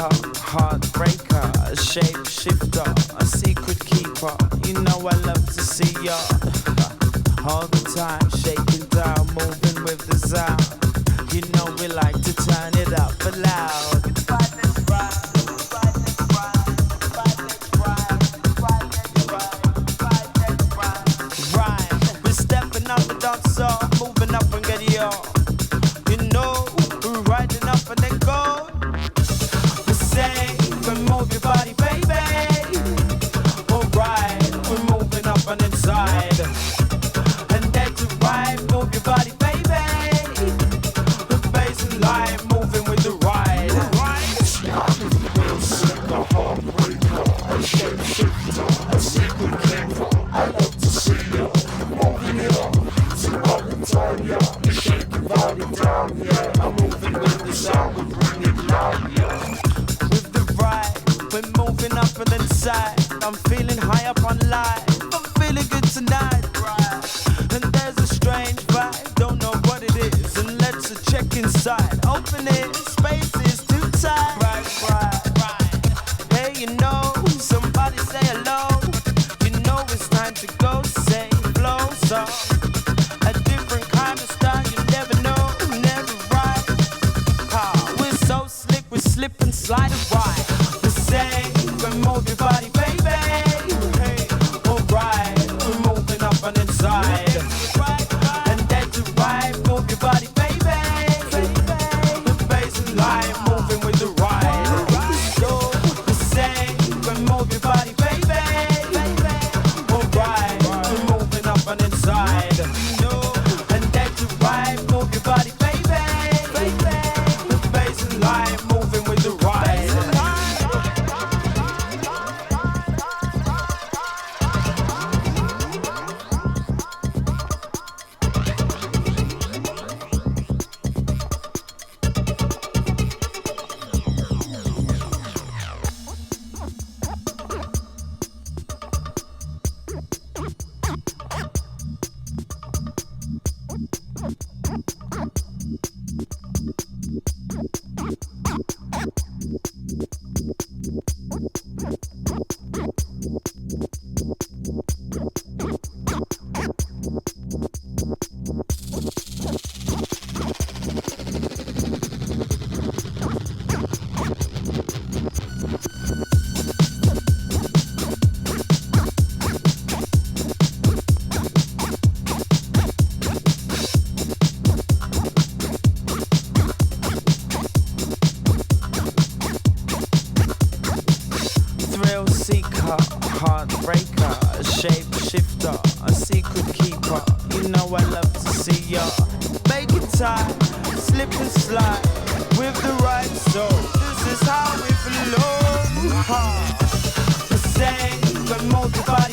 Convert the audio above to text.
seeker, heartbreaker, a shapeshifter, a secret keeper. You know I love to see ya all the time, shaking down, moving with the sound. You know we like to turn it up for loud. Right, we're stepping up the dance song, moving up and get it on. You know, we're riding up and then go. We say, we move your body, baby. Alright, we're moving up and inside. And then to right, move your body, baby. The bass and line, moving with the ride. Real slicker, heartbreaker, a shapeshifter, a secret keeper. I love to see ya, moving it up, to up and turn ya. You shake your body down, yeah. I'm moving with the sound, we bring it loud, yeah. With the ride, we're moving up and inside. I'm feeling high up on life, I'm feeling good tonight, right? And there's a strange vibe, don't know what it is. And let's check inside, open it, space is too tight. Right. Hey, you know, somebody say hello. You know it's time to go, say flow, so a different kind of style, you never know, never right. We're so slick, we slip and slide and ride. We say, we move your body, baby. Hey, alright, we're moving up and inside. And then to right, move your body, baby. The bass and line, moving with the ride. So we say, we move your body, baby. Alright, we're moving up and inside. And then to right, move your body, baby. The bass and line, moving with the ride. Thrill seeker, heartbreaker, a shapeshifter, a secret keeper. You know I love to see ya. Make it time, slip and slide with the right soul. This is how we flow. The same, but move your body.